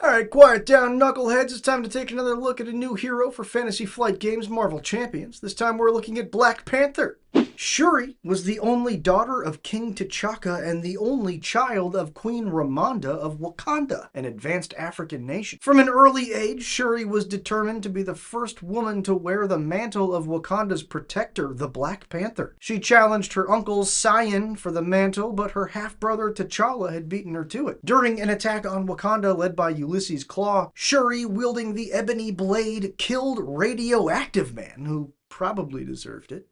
Alright, quiet down, knuckleheads. It's time to take another look at a new hero for Fantasy Flight Games Marvel Champions. This time we're looking at Black Panther. Shuri was the only daughter of King T'Chaka and the only child of Queen Ramonda of Wakanda, an advanced African nation. From an early age, Shuri was determined to be the first woman to wear the mantle of Wakanda's protector, the Black Panther. She challenged her uncle Sion for the mantle, but her half-brother T'Challa had beaten her to it. During an attack on Wakanda led by Ulysses Klaue, Shuri, wielding the ebony blade, killed Radioactive Man, who probably deserved it,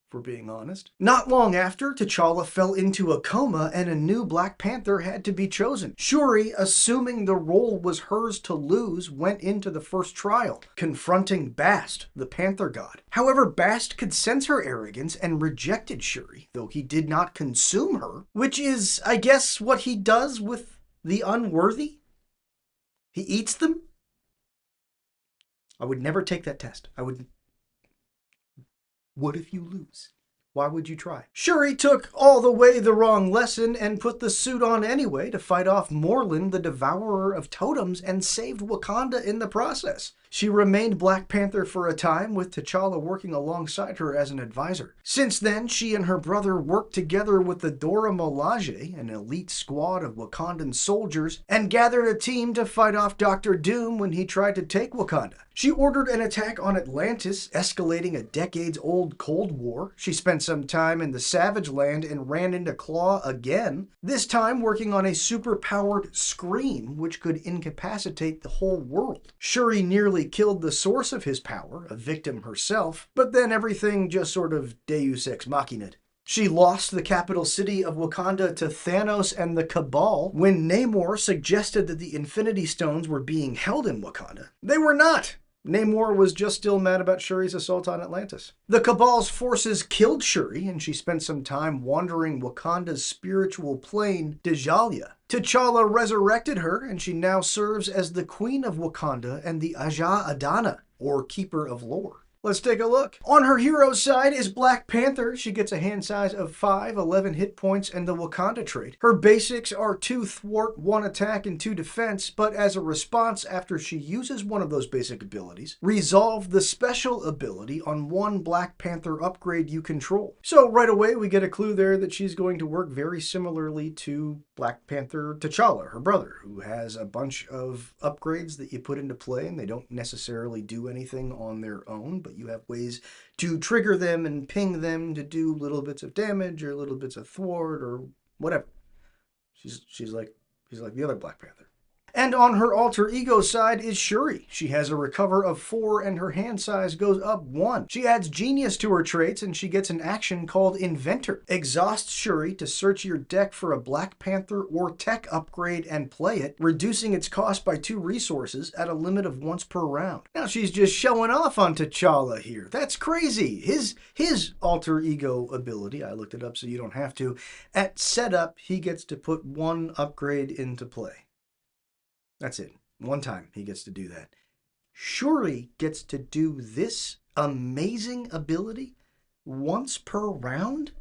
for being honest. Not long after, T'Challa fell into a coma and a new Black Panther had to be chosen. Shuri, assuming the role was hers to lose, went into the first trial, confronting Bast, the Panther god. However, Bast could sense her arrogance and rejected Shuri, though he did not consume her, which is, I guess, what he does with the unworthy? He eats them? I would never take that test. What if you lose? Why would you try? Shuri took all the way the wrong lesson and put the suit on anyway to fight off Morlun, the devourer of totems, and saved Wakanda in the process. She remained Black Panther for a time, with T'Challa working alongside her as an advisor. Since then, she and her brother worked together with the Dora Milaje, an elite squad of Wakandan soldiers, and gathered a team to fight off Dr. Doom when he tried to take Wakanda. She ordered an attack on Atlantis, escalating a decades-old Cold War. She spent some time in the Savage Land and ran into Klaue again, this time working on a super-powered scream which could incapacitate the whole world. Shuri nearly killed the source of his power, a victim herself, but then everything just sort of deus ex machina'd. She lost the capital city of Wakanda to Thanos and the Cabal when Namor suggested that the Infinity Stones were being held in Wakanda. They were not! Namor was just still mad about Shuri's assault on Atlantis. The Cabal's forces killed Shuri, and she spent some time wandering Wakanda's spiritual plane, Djalia. T'Challa resurrected her, and she now serves as the Queen of Wakanda and the Aja Adana, or Keeper of Lore. Let's take a look. On her hero's side is Black Panther. She gets a hand size of 5, 11 hit points, and the Wakanda trait. Her basics are 2 thwart, 1 attack, and 2 defense, but as a response after she uses one of those basic abilities, resolve the special ability on one Black Panther upgrade you control. So right away we get a clue there that she's going to work very similarly to Black Panther T'Challa, her brother, who has a bunch of upgrades that you put into play, and they don't necessarily do anything on their own, but you have ways to trigger them and ping them to do little bits of damage or little bits of thwart or whatever. She's like the other Black Panther. And on her alter ego side is Shuri. She has a recover of 4 and her hand size goes up 1. She adds genius to her traits and she gets an action called Inventor. Exhaust Shuri to search your deck for a Black Panther or tech upgrade and play it, reducing its cost by 2 resources at a limit of once per round. Now she's just showing off on T'Challa here. That's crazy. His alter ego ability, I looked it up so you don't have to, at setup he gets to put 1 upgrade into play. That's it. One time he gets to do that. Shuri gets to do this amazing ability once per round?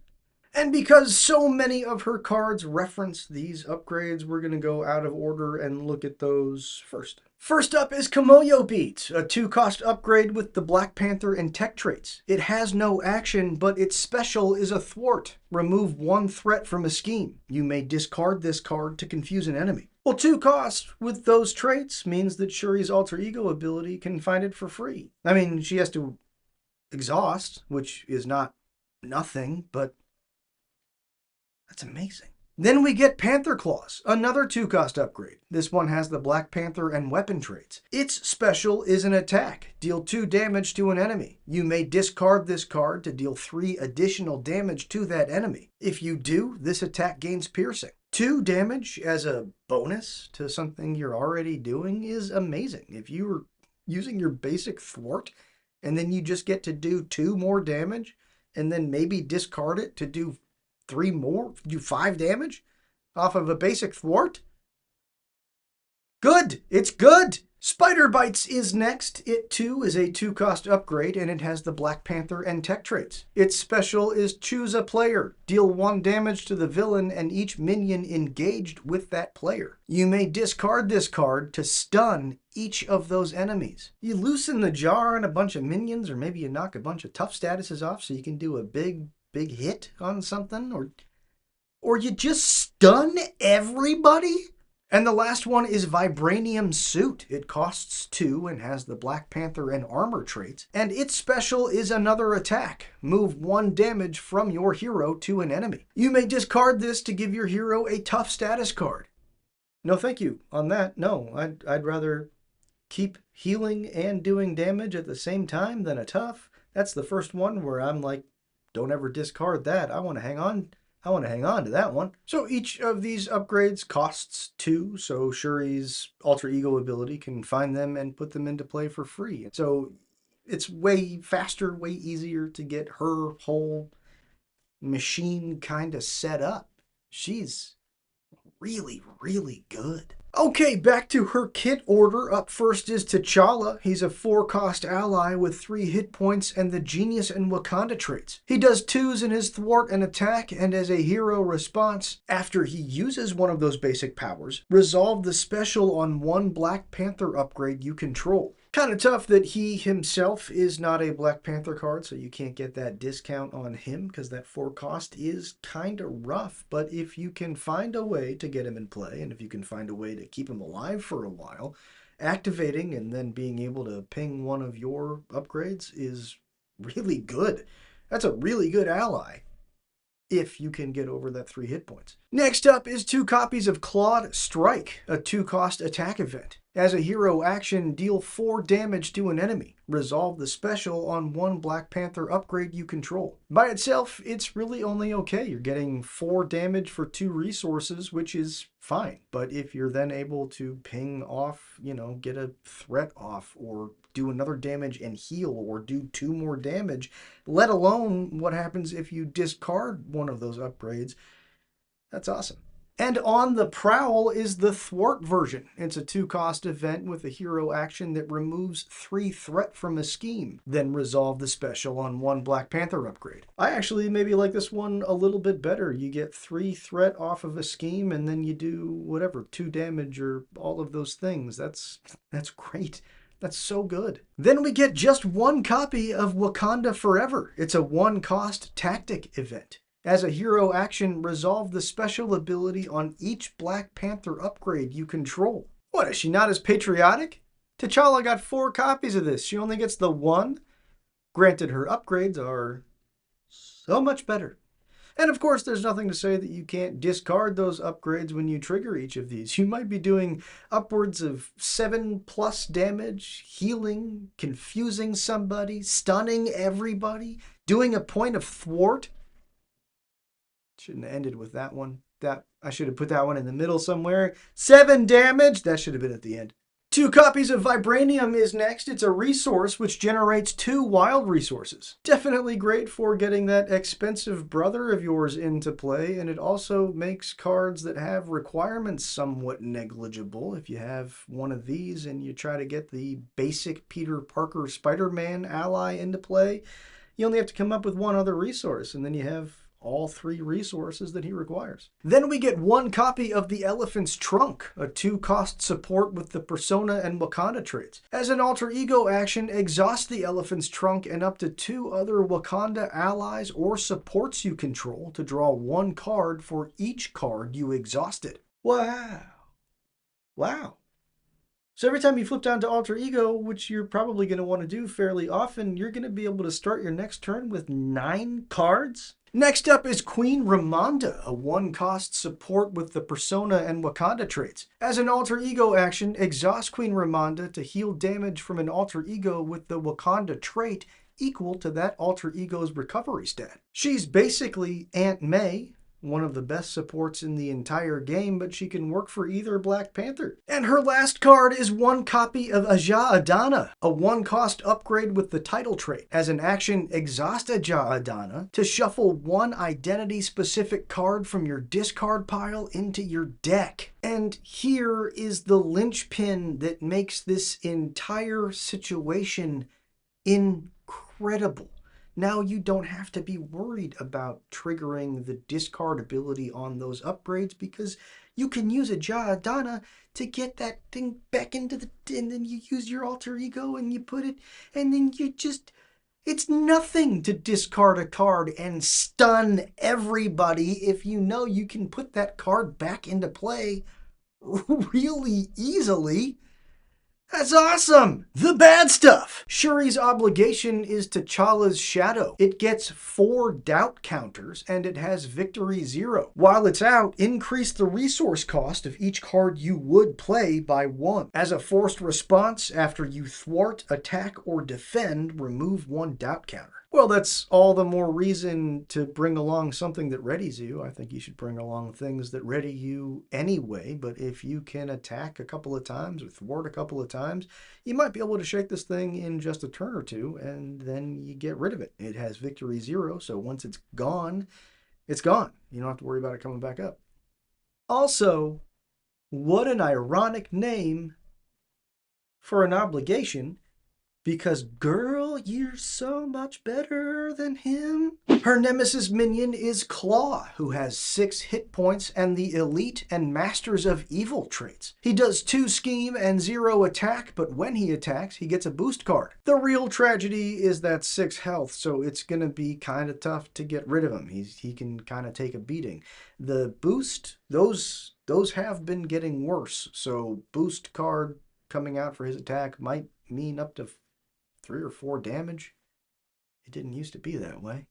And because so many of her cards reference these upgrades, we're going to go out of order and look at those first. First up is Kimoyo Beat, a 2-cost upgrade with the Black Panther and tech traits. It has no action, but its special is a thwart. Remove 1 threat from a scheme. You may discard this card to confuse an enemy. Well, 2 costs with those traits means that Shuri's alter ego ability can find it for free. I mean, she has to exhaust, which is not nothing, but that's amazing. Then we get Panther Claws, another 2-cost upgrade. This one has the Black Panther and weapon traits. Its special is an attack. Deal 2 damage to an enemy. You may discard this card to deal 3 additional damage to that enemy. If you do, this attack gains piercing. 2 damage as a bonus to something you're already doing is amazing. If you were using your basic thwart and then you just get to do 2 more damage and then maybe discard it to do 3 more, do 5 damage off of a basic thwart? Good! It's good! Spider Bites is next. It too is a 2-cost upgrade, and it has the Black Panther and tech traits. Its special is choose a player. Deal 1 damage to the villain and each minion engaged with that player. You may discard this card to stun each of those enemies. You loosen the jar on a bunch of minions, or maybe you knock a bunch of tough statuses off so you can do a big hit on something, or you just stun everybody? And the last one is Vibranium Suit. It costs 2 and has the Black Panther and armor traits. And its special is another attack. Move 1 damage from your hero to an enemy. You may discard this to give your hero a tough status card. No thank you on that. No, I'd rather keep healing and doing damage at the same time than a tough. That's the first one where I'm like, don't ever discard that. I want to hang on to that one. So each of these upgrades costs 2, so Shuri's alter ego ability can find them and put them into play for free. So it's way faster, way easier to get her whole machine kind of set up. She's really, really good. Okay, back to her kit order. Up first is T'Challa. He's a 4-cost ally with 3 hit points and the Genius and Wakanda traits. He does 2s in his thwart and attack, and as a hero response, after he uses one of those basic powers, resolve the special on 1 Black Panther upgrade you control. Kind of tough that he himself is not a Black Panther card, so you can't get that discount on him because that 4 cost is kind of rough. But if you can find a way to get him in play, and if you can find a way to keep him alive for a while, activating and then being able to ping one of your upgrades is really good. That's a really good ally if you can get over that 3 hit points. Next up is 2 copies of Clawed Strike, a 2-cost attack event. As a hero action, deal 4 damage to an enemy. Resolve the special on 1 Black Panther upgrade you control. By itself, it's really only okay. You're getting 4 damage for 2 resources, which is fine. But if you're then able to ping off, get a threat off, or do another damage and heal, or do 2 more damage, let alone what happens if you discard one of those upgrades, that's awesome. And on the prowl is the Thwart version. It's a 2-cost event with a hero action that removes 3 threat from a scheme, then resolve the special on 1 Black Panther upgrade. I actually maybe like this one a little bit better. You get 3 threat off of a scheme, and then you do whatever, 2 damage or all of those things. That's great. That's so good. Then we get just 1 copy of Wakanda Forever. It's a 1-cost tactic event. As a hero action, resolve the special ability on each Black Panther upgrade you control. What, is she not as patriotic? T'Challa got 4 copies of this. She only gets the 1. Granted, her upgrades are so much better. And of course, there's nothing to say that you can't discard those upgrades when you trigger each of these. You might be doing upwards of 7+ damage, healing, confusing somebody, stunning everybody, doing a point of thwart. Shouldn't have ended with that one. I should have put that one in the middle somewhere. 7 damage. That should have been at the end. 2 copies of Vibranium is next. It's a resource which generates 2 wild resources. Definitely great for getting that expensive brother of yours into play, and it also makes cards that have requirements somewhat negligible. If you have one of these and you try to get the basic Peter Parker Spider-Man ally into play, you only have to come up with 1 other resource, and then you have all 3 resources that he requires. Then we get 1 copy of the Elephant's Trunk, a 2-cost support with the Persona and Wakanda traits. As an alter ego action, exhaust the Elephant's Trunk and up to 2 other Wakanda allies or supports you control to draw 1 card for each card you exhausted. Wow. So every time you flip down to alter ego, which you're probably going to want to do fairly often, you're going to be able to start your next turn with 9 cards? Next up is Queen Ramonda, a 1-cost support with the Persona and Wakanda traits. As an alter ego action, exhaust Queen Ramonda to heal damage from an alter ego with the Wakanda trait equal to that alter ego's recovery stat. She's basically Aunt May, one of the best supports in the entire game, but she can work for either Black Panther. And her last card is one copy of Aja Adana, a one-cost upgrade with the title trait. As an action, exhaust Aja Adana to shuffle one identity-specific card from your discard pile into your deck. And here is the linchpin that makes this entire situation incredible. Now you don't have to be worried about triggering the discard ability on those upgrades because you can use a Ja'Adana to get that thing back into the... and then you use your alter ego and you put it... and then you just... it's nothing to discard a card and stun everybody if you know you can put that card back into play really easily. That's awesome! The bad stuff! Shuri's obligation is T'Challa's shadow. It gets 4 doubt counters, and it has victory 0. While it's out, increase the resource cost of each card you would play by 1. As a forced response, after you thwart, attack, or defend, remove 1 doubt counter. Well, that's all the more reason to bring along something that readies you. I think you should bring along things that ready you anyway, but if you can attack a couple of times or thwart a couple of times, you might be able to shake this thing in just a turn or two, and then you get rid of it. It has victory 0, so once it's gone, it's gone. You don't have to worry about it coming back up. Also, what an ironic name for an obligation, because, girl, you're so much better than him. Her nemesis minion is Claw, who has 6 hit points and the Elite and Masters of Evil traits. He does 2 scheme and 0 attack, but when he attacks, he gets a boost card. The real tragedy is that 6 health, so it's going to be kind of tough to get rid of him. He can kind of take a beating. The boost, those have been getting worse, so boost card coming out for his attack might mean up to 3 or 4 damage. It didn't used to be that way.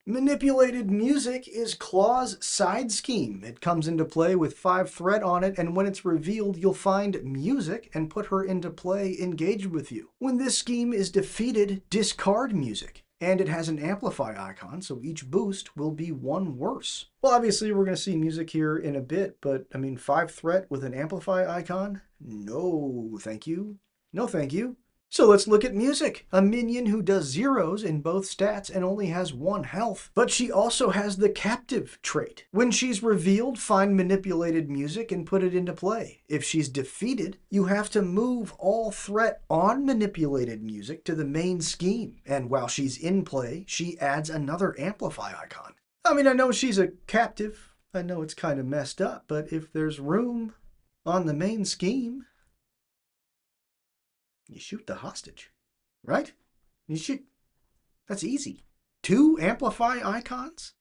Manipulated music is Claw's side scheme. It comes into play with 5 threat on it, and when it's revealed, you'll find music and put her into play engaged with you. When this scheme is defeated, discard music. And it has an amplify icon, so each boost will be 1 worse. Well, obviously, we're going to see music here in a bit, but, 5 threat with an amplify icon? No, thank you. No, thank you. So let's look at music. A minion who does 0s in both stats and only has 1 health. But she also has the captive trait. When she's revealed, find manipulated music and put it into play. If she's defeated, you have to move all threat on manipulated music to the main scheme. And while she's in play, she adds another amplify icon. I know she's a captive. I know it's kind of messed up, but if there's room on the main scheme, you shoot the hostage, right? You shoot. That's easy. 2 amplify icons?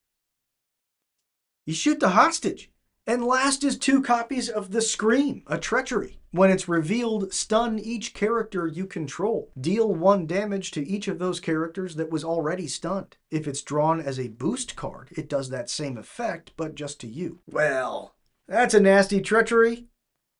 You shoot the hostage. And last is 2 copies of the Scream, a treachery. When it's revealed, stun each character you control. Deal 1 damage to each of those characters that was already stunned. If it's drawn as a boost card, it does that same effect, but just to you. Well, that's a nasty treachery.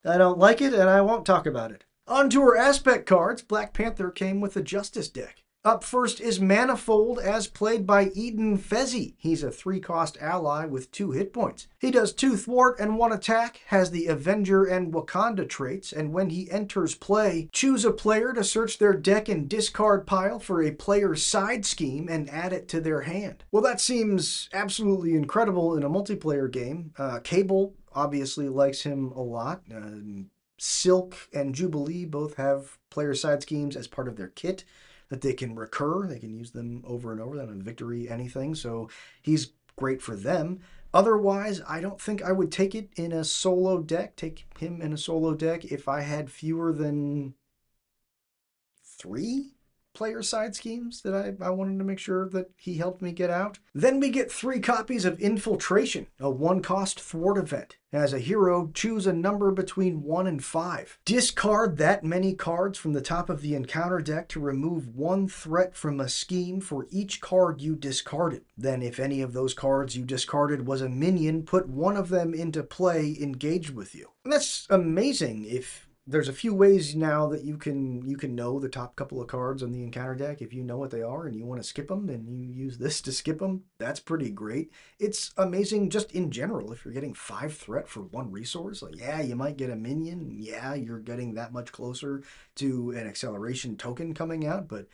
I don't like it, and I won't talk about it. Onto her aspect cards, Black Panther came with a Justice deck. Up first is Manifold, as played by Eden Fezzi. He's a 3-cost ally with 2 hit points. He does 2 thwart and 1 attack, has the Avenger and Wakanda traits, and when he enters play, choose a player to search their deck and discard pile for a player's side scheme and add it to their hand. Well, that seems absolutely incredible in a multiplayer game. Cable obviously likes him a lot. Silk and Jubilee both have player side schemes as part of their kit that they can recur. They can use them over and over. They don't have victory anything, so he's great for them. Otherwise, I don't think I would take it in a solo deck, take him in a solo deck if I had fewer than 3 player side schemes that I wanted to make sure that he helped me get out. Then we get 3 copies of Infiltration, a 1-cost thwart event. As a hero, choose a number between 1 and 5. Discard that many cards from the top of the encounter deck to remove 1 threat from a scheme for each card you discarded. Then if any of those cards you discarded was a minion, put 1 of them into play engaged with you. And that's amazing if There's a few ways now that you can know the top couple of cards on the encounter deck. If you know what they are and you want to skip them, then you use this to skip them. That's pretty great. It's amazing just in general. If you're getting 5 threat for 1 resource, like, yeah, you might get a minion. Yeah, you're getting that much closer to an acceleration token coming out, but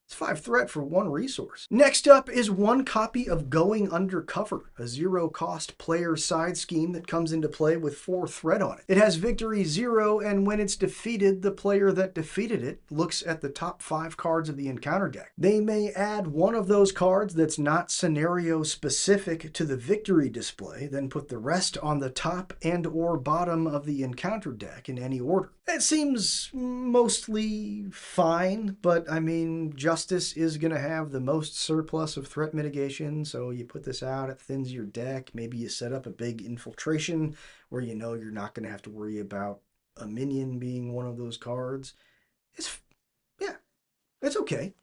it's 5 threat for 1 resource. Next up is 1 copy of Going Undercover, a 0-cost player side scheme that comes into play with 4 threat on it. It has victory 0, and when it's defeated, the player that defeated it looks at the top 5 cards of the encounter deck. They may add one of those cards that's not scenario specific to the victory display, then put the rest on the top and or bottom of the encounter deck in any order. It seems mostly fine, but I mean, Justice is going to have the most surplus of threat mitigation, so you put this out, it thins your deck. Maybe you set up a big infiltration where you know you're not going to have to worry about a minion being one of those cards. Yeah, it's okay.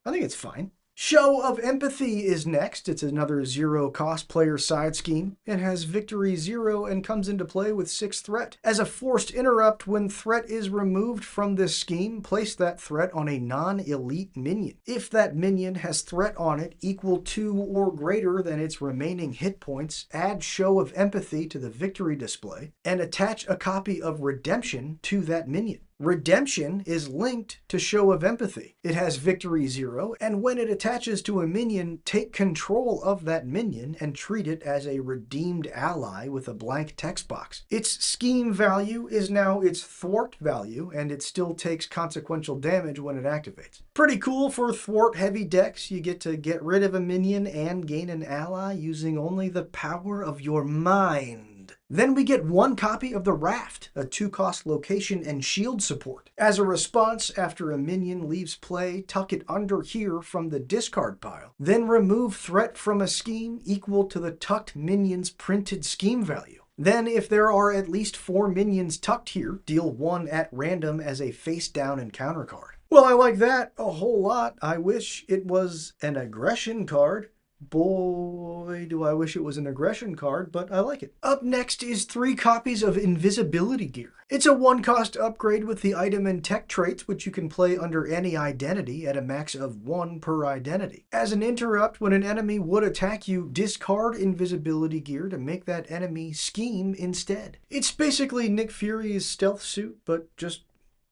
I think it's fine. Show of Empathy is next. It's another 0-cost player side scheme. It has victory 0 and comes into play with 6 threat. As a forced interrupt, when threat is removed from this scheme, place that threat on a non-elite minion. If that minion has threat on it equal to or greater than its remaining hit points, add Show of Empathy to the victory display and attach a copy of Redemption to that minion. Redemption is linked to Show of Empathy. It has victory 0, and when it attaches to a minion, take control of that minion and treat it as a redeemed ally with a blank text box. Its scheme value is now its thwart value, and it still takes consequential damage when it activates. Pretty cool for thwart-heavy decks. You get to get rid of a minion and gain an ally using only the power of your mind. Then we get 1 copy of the Raft, a 2-cost location and shield support. As a response, after a minion leaves play, tuck it under here from the discard pile. Then remove threat from a scheme equal to the tucked minion's printed scheme value. Then, if there are at least 4 minions tucked here, deal 1 at random as a face-down encounter card. Well, I like that a whole lot. I wish it was an aggression card. Boy, do I wish it was an aggression card, but I like it. Up next is 3 copies of Invisibility Gear. It's a 1-cost upgrade with the item and tech traits, which you can play under any identity at a max of 1 per identity. As an interrupt, when an enemy would attack you, discard Invisibility Gear to make that enemy scheme instead. It's basically Nick Fury's stealth suit, but just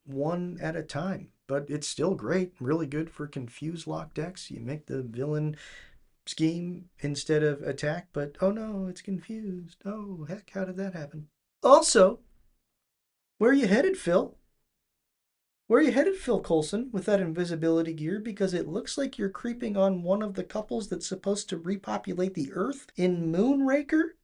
1 at a time. But it's still great, really good for confused lock decks. You make the villain scheme instead of attack, but oh no, it's confused. Oh heck, how did that happen? Also, where are you headed, Phil? Where are you headed, Phil Coulson, with that invisibility gear? Because it looks like you're creeping on one of the couples that's supposed to repopulate the Earth in Moonraker,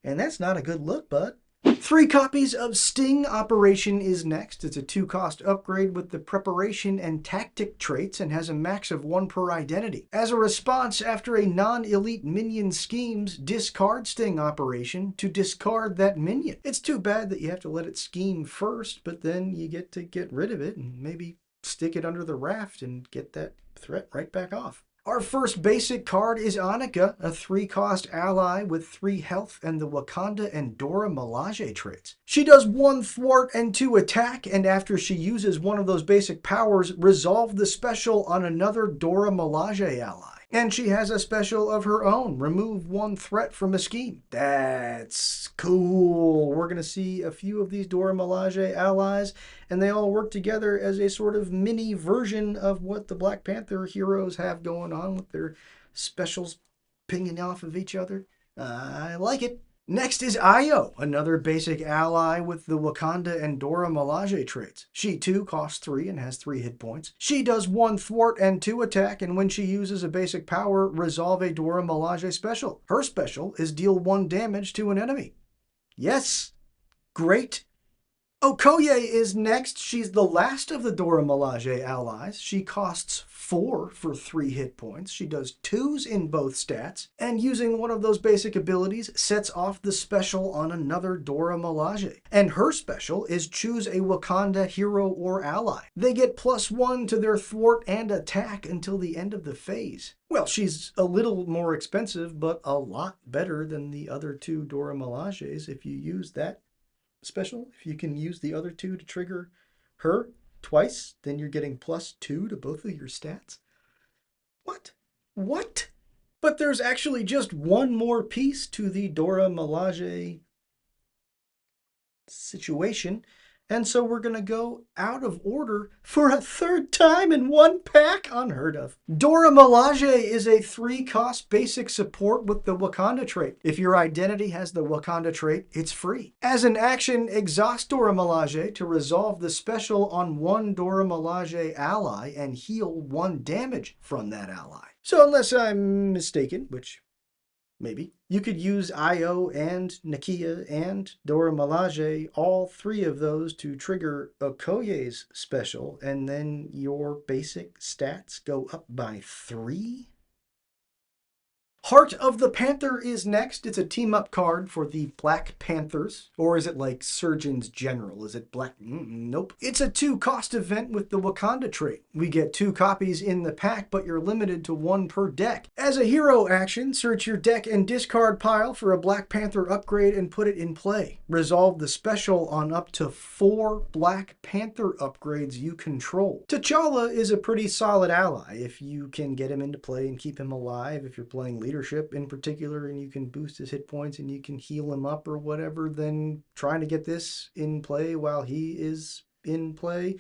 and that's not a good look, bud. 3 copies of Sting Operation is next. It's a 2-cost upgrade with the preparation and tactic traits and has a max of 1 per identity. As a response, after a non-elite minion schemes, discard Sting Operation to discard that minion. It's too bad that you have to let it scheme first, but then you get to get rid of it and maybe stick it under the raft and get that threat right back off. Our first basic card is Annika, a 3-cost ally with 3 health and the Wakanda and Dora Milaje traits. She does 1 thwart and 2 attack, and after she uses one of those basic powers, resolve the special on another Dora Milaje ally. And she has a special of her own, remove 1 threat from a scheme. That's cool. We're going to see a few of these Dora Milaje allies, and they all work together as a sort of mini version of what the Black Panther heroes have going on with their specials pinging off of each other. I like it. Next is Ayo, another basic ally with the Wakanda and Dora Milaje traits. She too costs 3 and has 3 hit points. She does 1 thwart and 2 attack, and when she uses a basic power, resolve a Dora Milaje special. Her special is deal 1 damage to an enemy. Yes, great. Okoye is next. She's the last of the Dora Milaje allies. She costs 4 for 3 hit points. She does 2s in both stats, and using one of those basic abilities sets off the special on another Dora Milaje. And her special is choose a Wakanda hero or ally. They get +1 to their thwart and attack until the end of the phase. Well, she's a little more expensive, but a lot better than the other 2 Dora Milajes if you use that special. If you can use the other two to trigger her twice, then you're getting +2 to both of your stats. What? What? But there's actually just one more piece to the Dora Milaje situation. And so we're going to go out of order for a third time in one pack. Unheard of. Dora Milaje is a 3-cost basic support with the Wakanda trait. If your identity has the Wakanda trait, it's free. As an action, exhaust Dora Milaje to resolve the special on one Dora Milaje ally and heal 1 damage from that ally. So unless I'm mistaken, which maybe, you could use Io and Nakia and Dora Milaje, all 3 of those, to trigger Okoye's special, and then your basic stats go up by 3? Heart of the Panther is next. It's a team-up card for the Black Panthers. Or is it like Surgeons General? Is it Black? Nope. It's a 2-cost event with the Wakanda trait. We get 2 copies in the pack, but you're limited to 1 per deck. As a hero action, search your deck and discard pile for a Black Panther upgrade and put it in play. Resolve the special on up to 4 Black Panther upgrades you control. T'Challa is a pretty solid ally if you can get him into play and keep him alive. If you're playing leadership in particular and you can boost his hit points and you can heal him up or whatever, then trying to get this in play while he is in play,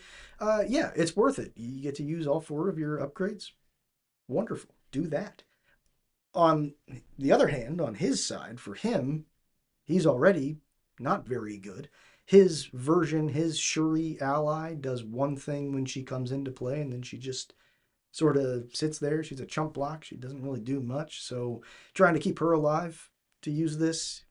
yeah, it's worth it. You get to use all 4 of your upgrades. Wonderful. Do that. On the other hand, on his side, for him, he's already not very good. His version, his Shuri ally, does one thing when she comes into play, and then she just sort of sits there. She's a chump block. She doesn't really do much. So trying to keep her alive to use this,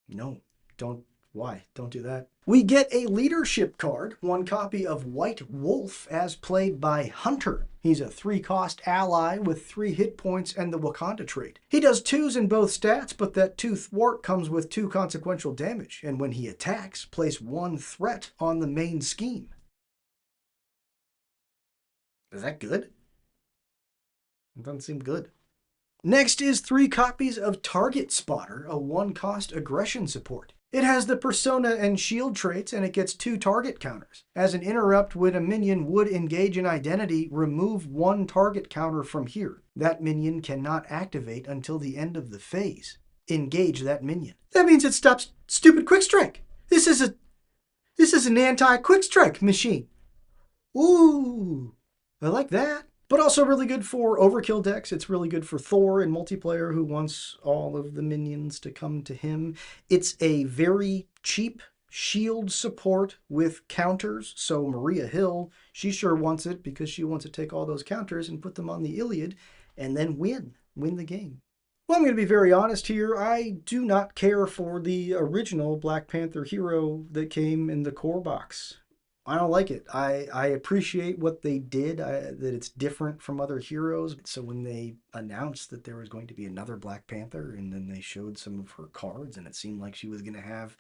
no, don't. Why? Don't do that. We get a leadership card, 1 copy of White Wolf, as played by Hunter. He's a 3-cost ally with 3 hit points and the Wakanda trait. He does 2s in both stats, but that 2 thwart comes with 2 consequential damage, and when he attacks, place 1 threat on the main scheme. Is that good? It doesn't seem good. Next is 3 copies of Target Spotter, a 1-cost aggression support. It has the Persona and Shield traits, and it gets 2 target counters. As an interrupt, when a minion would engage an identity, remove 1 target counter from here. That minion cannot activate until the end of the phase. Engage that minion. That means it stops stupid Quick Strike. This is an anti-Quick Strike machine. Ooh, I like that. But also really good for overkill decks. It's really good for Thor in multiplayer who wants all of the minions to come to him. It's a very cheap shield support with counters. So Maria Hill, she sure wants it because she wants to take all those counters and put them on the Iliad and then win the game. Well, I'm going to be very honest here. I do not care for the original Black Panther hero that came in the core box. I don't like it. I appreciate what they did, that it's different from other heroes. So when they announced that there was going to be another Black Panther, and then they showed some of her cards, and it seemed like she was going to have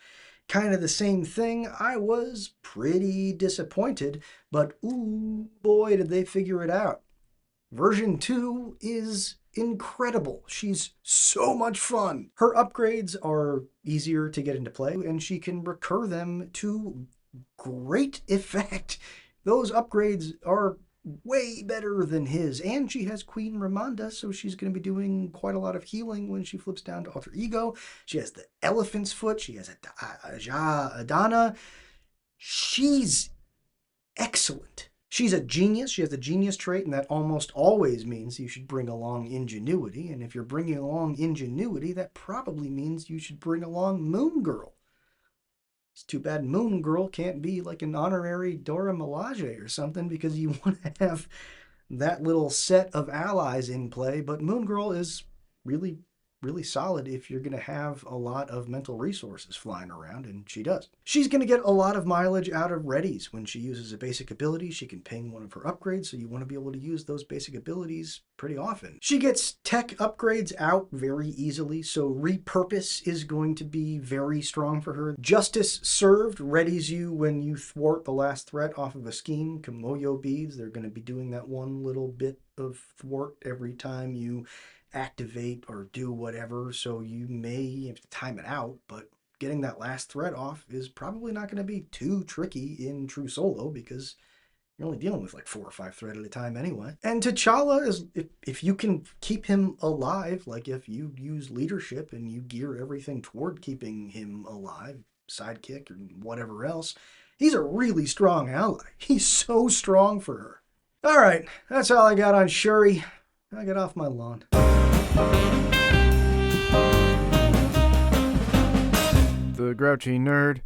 kind of the same thing, I was pretty disappointed. But ooh, boy, did they figure it out. Version 2 is incredible. She's so much fun. Her upgrades are easier to get into play, and she can recur them to great effect. Those upgrades are way better than his. And she has Queen Ramonda, so she's going to be doing quite a lot of healing when she flips down to Alter Ego. She has the Elephant's Foot. She has Adana. She's excellent. She's a genius. She has the genius trait, and that almost always means you should bring along ingenuity. And if you're bringing along ingenuity, that probably means you should bring along Moon Girl. It's too bad Moon Girl can't be like an honorary Dora Milaje or something, because you want to have that little set of allies in play. But Moon Girl is really, really solid if you're going to have a lot of mental resources flying around, and she does. She's going to get a lot of mileage out of readies. When she uses a basic ability, she can ping one of her upgrades, so you want to be able to use those basic abilities pretty often. She gets tech upgrades out very easily, so repurpose is going to be very strong for her. Justice Served readies you when you thwart the last threat off of a scheme. Kimoyo beads, they're going to be doing that one little bit of thwart every time you activate or do whatever, so you may have to time it out, but getting that last thread off is probably not going to be too tricky in true solo because you're only dealing with like 4 or 5 thread at a time anyway. And T'Challa is, if you can keep him alive, like if you use leadership and you gear everything toward keeping him alive, sidekick or whatever else, he's a really strong ally. He's so strong for her. All right, that's all I got on Shuri. Now get off my lawn. The Grouchy Nerd